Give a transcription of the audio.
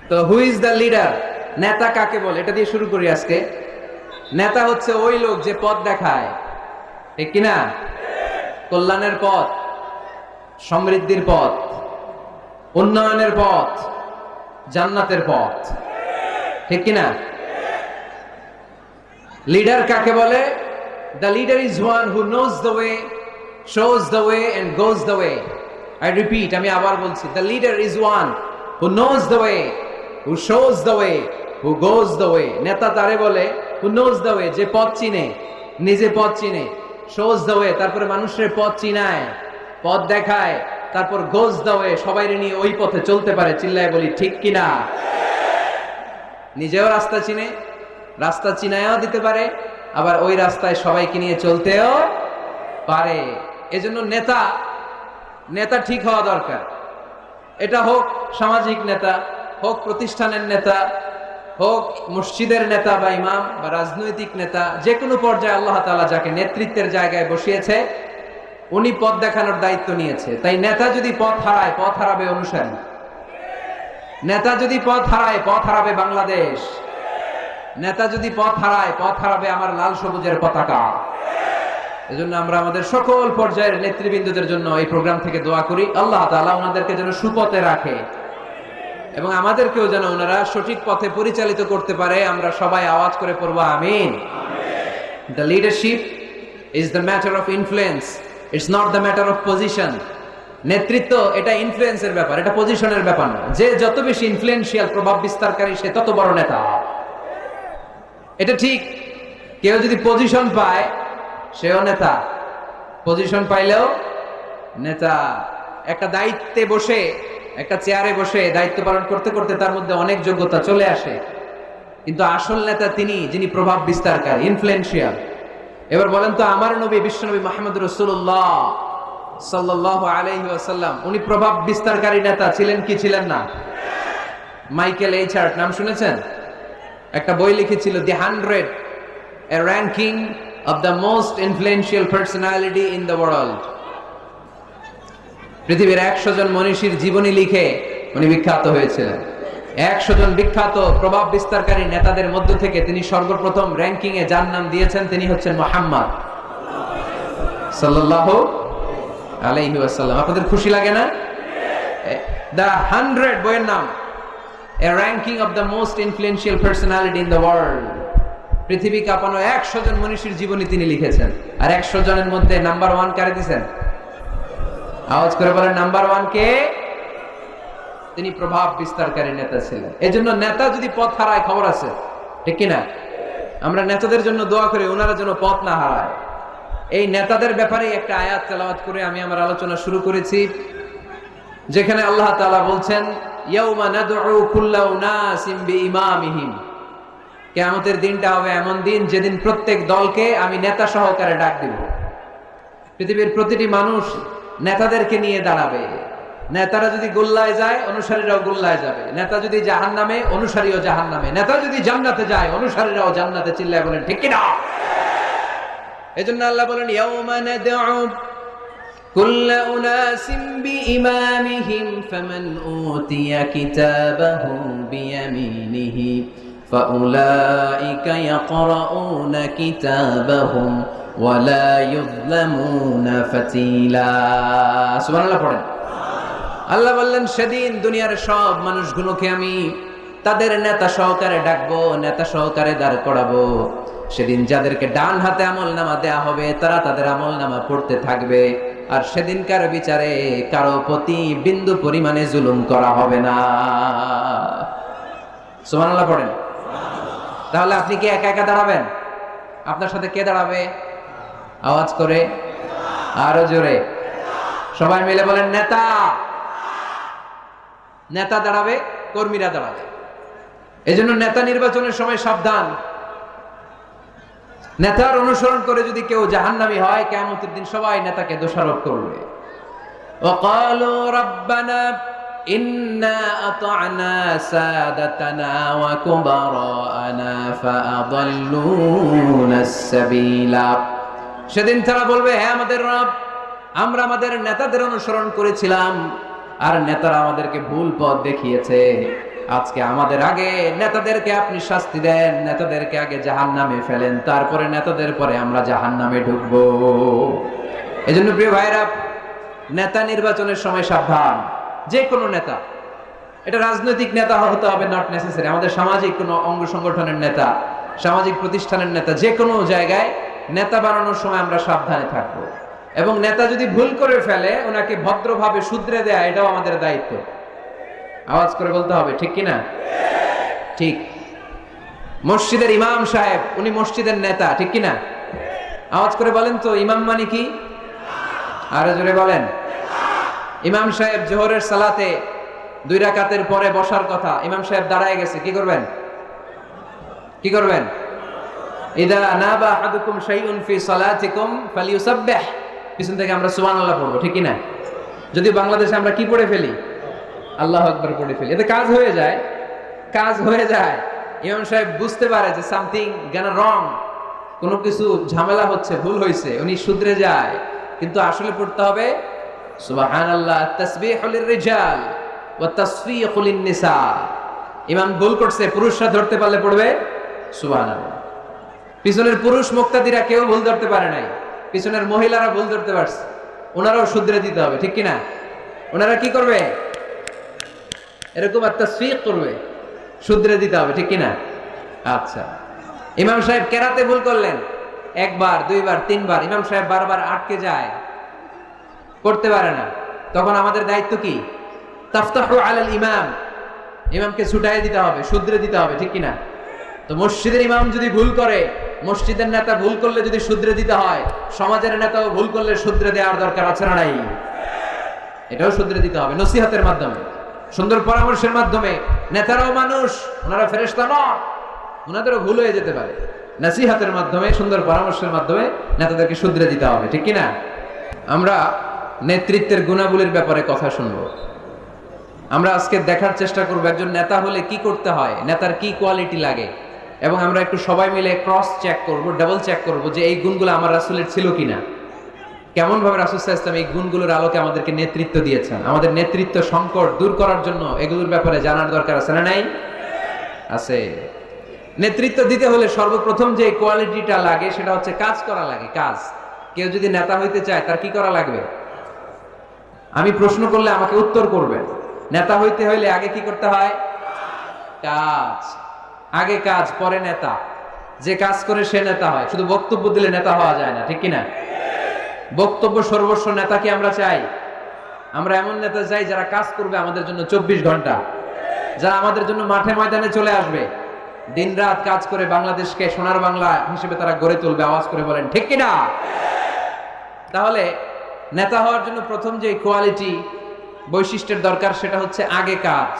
তো who is the leader? নেতা কাকে বলে এটা দিয়ে শুরু করি আজকে। নেতা হচ্ছে ওই লোক যে পথ দেখায়, ঠিক কিনা? কল্যাণের পথ, সমৃদ্ধির পথ, উন্নয়নের পথ, জান্নাতের পথ, ঠিক কিনা? লিডার কাকে বলে? The leader is one who knows the way, shows the way and goes the way. I repeat, আমি আবার বলছি, the leader is one who knows the way, who shows the way, who goes the way. নেতা তারে বলে হু knows the way, যে পথ চিনে, নিজে পথ চিনে, শোজ দ্য ওয়ে, তারপরে মানুষের পথ চিনায়, পথ দেখায়, তারপর গোজ দ্য ওয়ে, সবাই নিয়ে ওই পথে চলতে পারে। চিল্লায় বলি ঠিক কিনা? নিজেও রাস্তা চিনে, রাস্তা চিনায়ও দিতে পারে, আবার ওই রাস্তায় সবাইকে নিয়ে চলতেও পারে। এজন্য নেতা নেতা ঠিক হওয়া দরকার। এটা হোক সামাজিক নেতা, হোক প্রতিষ্ঠানের নেতা, হোক মসজিদের নেতা বা ইমাম বা রাজনৈতিক নেতা, যে কোনো পর্যায়ে আল্লাহ তাআলা যাকে নেতৃত্বের জায়গায় বসিয়েছে উনি পথ দেখানোর দায়িত্ব নিয়েছে। তাই নেতা যদি পথ হারায়, পথ হারাবে অনুসারী। নেতা যদি পথ হারায়, পথ হারাবে বাংলাদেশ। নেতা যদি পথ হারায়, পথ হারাবে আমার লাল সবুজের পতাকা। এজন্য আমরা আমাদের সকল পর্যায়ের নেতৃবৃন্দদের জন্য এই প্রোগ্রাম থেকে দোয়া করি, আল্লাহ তাআলা ওনাদেরকে যেন সুপথে রাখে এবং আমাদেরকেও যেন ওনারা সঠিক পথে পরিচালিত করতে পারে। আমরা সবাই আওয়াজ করে পড়ব আমিন। The leadership is the matter of influence, it's not the matter of position. নেতৃত্ব এটা ইনফ্লুয়েন্সের ব্যাপার, এটা পজিশনের ব্যাপার না। যে যত বেশি ইনফ্লুয়েন্সিয়াল, প্রভাব বিস্তারকারী, সে তত বড় নেতা। এটা ঠিক। কেউ যদি পজিশন পায় সেও নেতা, পজিশন পাইলেও নেতা। একটা দায়িত্বে বসে, একটা চেয়ারে বসে দায়িত্ব পালন করতে করতে তার মধ্যে অনেক যোগ্যতা চলে আসে, কিন্তু আসল নেতা তিনি যিনি প্রভাব বিস্তারকারী, ইনফ্লুয়েন্সিয়াল। এবার বলেন তো, আমার নবী বিশ্বনবী মুহাম্মদ রাসূলুল্লাহ সাল্লাল্লাহু আলাইহি ওয়াসাল্লাম উনি প্রভাব বিস্তারকারী নেতা ছিলেন কি ছিলেন না? মাইকেল এইচ হার্ট নাম শুনেছেন? একটা বই লিখেছিল, দি 100, a ranking of the most influential personality in the world। পৃথিবীর 100 জন মনীষীর জীবনী লিখে উনি বিখ্যাত হয়েছিলেন। 100 জন বিখ্যাত প্রভাব বিস্তারকারী নেতাদের মধ্য থেকে তিনি সর্বপ্রথম র্যাঙ্কিং এ যার নাম দিয়েছেন তিনি হচ্ছেন মুহাম্মদ সাল্লাল্লাহু আলাইহি ওয়াসাল্লাম। আপনাদের খুশি লাগে না? দ্য 100 বইয়ের নাম, a ranking of the most influential personality in the world। পৃথিবী কাঁপানো 100 জন মনীষীর জীবনী তিনি লিখেছেন। আর 100 জনের মধ্যে নাম্বার 1 কারে দিয়েছেন? আওয়াজ করে বলেন, নাম্বার 1 কে? তিনি প্রভাব বিস্তারকারী নেতা ছিলেন। এজন্য নেতা যদি পথ হারায়, খবর আছে, ঠিক কিনা? আমরা নেতাদের জন্য দোয়া করি ওনারা যেন পথ না হারায়। এই নেতাদের ব্যাপারে একটা আয়াত তেলাওয়াত করে আমি আমার আলোচনা শুরু করেছি, যেখানে আল্লাহ তাআলা বলছেন, ইয়াউমা নাদউ কুল্লা উনাসিম বিইমামিহিম। কিয়ামতের দিনটা হবে এমন দিন যেদিন প্রত্যেক দলকে আমি নেতা সহকারে ডাক দিব। পৃথিবীর প্রতিটি মানুষ নেতাদেরকে নিয়ে দাঁড়াবে। নেতারা যদি গোল্লায় যায়, অনুসারীরাও গোল্লায় যাবে। নেতা যদি জাহান্নামে, অনুসারীও জাহান্নামে। নেতা যদি জান্নাতে যায়, অনুসারীরাও জান্নাতে। চিল্লায় বলেন ঠিক কিনা? এজন্য আল্লাহ বলেন, ইয়াউমা নাদউ কুল্লা উনাসিম বিইমামিহিম ফামান উতিয়া কিতাবাহু বিয়ামিনিহি ফাউলাইকা ইয়াকরাউনা কিতাবাহুম ওয়ালা ইউযলামুনা ফাতিলা। সুবহানাল্লাহ পড়েন। আল্লাহ বললেন, সেদিন দুনিয়ার সব মানুষগুলোকে আমি তাদের নেতা সহকারে ডাকবো, নেতা সহকারে দাঁড় করাবো। সেদিন যাদেরকে ডান হাতে আমলনামা দেয়া হবে তারা তাদের আমলনামা পড়তে থাকবে। আর সেদিনকার বিচারে কারো প্রতি বিন্দু পরিমাণে জুলুম করা হবে না। সুবহানাল্লাহ পড়েন। তাহলে আপনি কি একা একা দাঁড়াবেন? আপনার সাথে কে দাঁড়াবে? আওয়াজ করে, আরো জোরে, সবাই মিলে বলেন নেতা। নেতা দাঁড়াবে, কর্মীরা দাঁড়াবে। এজন্য নেতা নির্বাচনের সময় সাবধান। নেতার অনুসরণ করে যদি কেউ জাহান্নামী হয়, কিয়ামতের দিন সবাই নেতাকে দোষারোপ করবে। ওয়াকালু রাব্বানা ইন্না আতা'না সাদাতানা ওয়া কুবারানা ফাআদাল্লুনাস সাবিলা। সেদিন তারা বলবে, হে আমাদের রব, আমরা আমাদের নেতাদের অনুসরণ করেছিলাম আর নেতারা আমাদেরকে ভুল পথ দেখিয়েছে। আজকে আমাদের আগে নেতাদেরকে আপনি শাস্তি দেন, নেতাদেরকে আগে জাহান্নামে ফেলেন, তারপরে নেতাদের পরে আমরা জাহান্নামে ঢুকবো। এজন্য প্রিয় ভাইরা, নেতা নির্বাচনের সময় সাবধান। যে কোনো নেতা, এটা রাজনৈতিক নেতা হতে হবে নট নেসেসারি, আমাদের সামাজিক কোনো অঙ্গ সংগঠনের নেতা, সামাজিক প্রতিষ্ঠানের নেতা, যে কোনো জায়গায় নেতা বানানোর সময় আমরা সাবধানে থাকবো। এবং নেতা যদি ভুল করে ফেলে ওনাকে ভদ্রভাবে শুধরে দেয়া, এটাও আমাদের দায়িত্ব। আওয়াজ করে বলতে হবে, ঠিক কিনা? ঠিক। মসজিদের ইমাম সাহেব, উনি মসজিদের নেতা, ঠিক কিনা? আওয়াজ করে বলেন তো, ইমাম মানে কি? আরো জোরে বলেন। ইমাম সাহেব জোহরের সালাতে 2 রাকাতের পরে বসার কথা, ইমাম সাহেব দাঁড়ায় গেছে, কি করবেন? কি করবেন? ইদা নাবা আহাদুকুম শাইউন ফি সালাতিকুম ফালিয়ুসাব্বিহ, পিছন থেকে আমরা সুবহানাল্লাহ পড়বো, ঠিক কিনা? যদি বাংলাদেশে আমরা কি পড়ে ফেলি? আল্লাহু আকবার পড়ে ফেলি, এতে কাজ হয়ে যায়। কাজ হয়ে যায়। ইমাম সাহেব বুঝতে পারে যে সামথিং গানা রং, কোনো কিছু ঝামেলা হচ্ছে, ভুল হয়েছে, উনি শুধরে যায়। কিন্তু আসলে পড়তে হবে সুবহানাল্লাহ, তাসবিহু লিররিজাল ওয়া তাসফিকু লিন-নিসা। ইমাম ভুল করছে, পুরুষরা ধরতে পারলে পড়বে সুবহানাল্লাহ। পিছনের পুরুষ মুক্তাদিরা কেউ ভুল ধরতে পারে নাই, পিছনের মহিলারা ভুল ধরতে পারছে, ওনারাও শুধরে দিতে হবে, ঠিক কিনা? ওনারা কি করবে? এরকম তাসফিক করবে, শুধরে দিতে হবে, ঠিক কিনা? আচ্ছা, ইমাম সাহেব কেরাতে ভুল করলেন, 1 বার 2 বার 3 বার, ইমাম সাহেব বারবার আটকে যায়, করতে পারে না, তখন আমাদের দায়িত্ব কি? তাফতাহু আলাল ইমাম, ইমামকে ছুটাই দিতে হবে, শুধরে দিতে হবে, ঠিক কিনা? তো মসজিদের ইমাম যদি ভুল করে, মসজিদের নেতা ভুল করলে যদি শুধরে দিতে হয়, সমাজের নেতাও ভুল করলে শুধরে দেওয়ার দরকার আছে না নাই? এটাও শুধরে দিতে হবে নসিহতের মাধ্যমে, সুন্দর পরামর্শের মাধ্যমে। নেতারাও মানুষ, ওনারা ফেরেশতা নয়, ওনাদেরও ভুল হয়ে যেতে পারে। নসিহতের মাধ্যমে, সুন্দর পরামর্শের মাধ্যমে নেতাদেরকে শুধরে দিতে হবে, ঠিক কিনা? আমরা নেতৃত্বের গুণাবলীর ব্যাপারে কথা শুনবো। আমরা আজকে দেখার চেষ্টা করবো একজন নেতা হলে কি করতে হয়, নেতার কি কোয়ালিটি লাগে, এবং আমরা একটু সবাই মিলে ক্রস চেক করব, ডাবল চেক করব যে এই গুণগুলো আমার রাসূলের ছিল কিনা, কেমন ভাবে রাসূল সাল্লাল্লাহু আলাইহি ওয়াসাল্লাম এই গুণগুলোর আলোকে আমাদেরকে নেতৃত্ব দিয়েছেন। আমাদের নেতৃত্ব সংকট দূর করার জন্য এগুলোর ব্যাপারে জানার দরকার আছে না নাই? আছে। নেতৃত্ব দিতে হলে সর্বপ্রথম যে কোয়ালিটিটা লাগে সেটা হচ্ছে কাজ করা লাগে। কাজ। কেউ যদি নেতা হইতে চায় তার কি করা লাগবে? আমি প্রশ্ন করলে আমাকে উত্তর করবেন। নেতা হইতে হইলে আগে কি করতে হয়? কাজ। আগে কাজ, পরে নেতা। যে কাজ করে সে নেতা হয়। শুধু বক্তব্য দিলে নেতা হওয়া যায় না, ঠিক কিনা? বক্তব্য সর্বস্ব নেতা কি আমরা চাই? আমরা এমন নেতা চাই যারা কাজ করবে আমাদের জন্য 24 ঘন্টা, যারা আমাদের জন্য মাঠে ময়দানে চলে আসবে, দিনরাত কাজ করে বাংলাদেশকে সোনার বাংলা হিসেবে তারা গড়ে তুলবে। আওয়াজ করে বলেন ঠিক কিনা? তাহলে নেতা হওয়ার জন্য প্রথম যে কোয়ালিটি, বৈশিষ্ট্যের দরকার সেটা হচ্ছে আগে কাজ।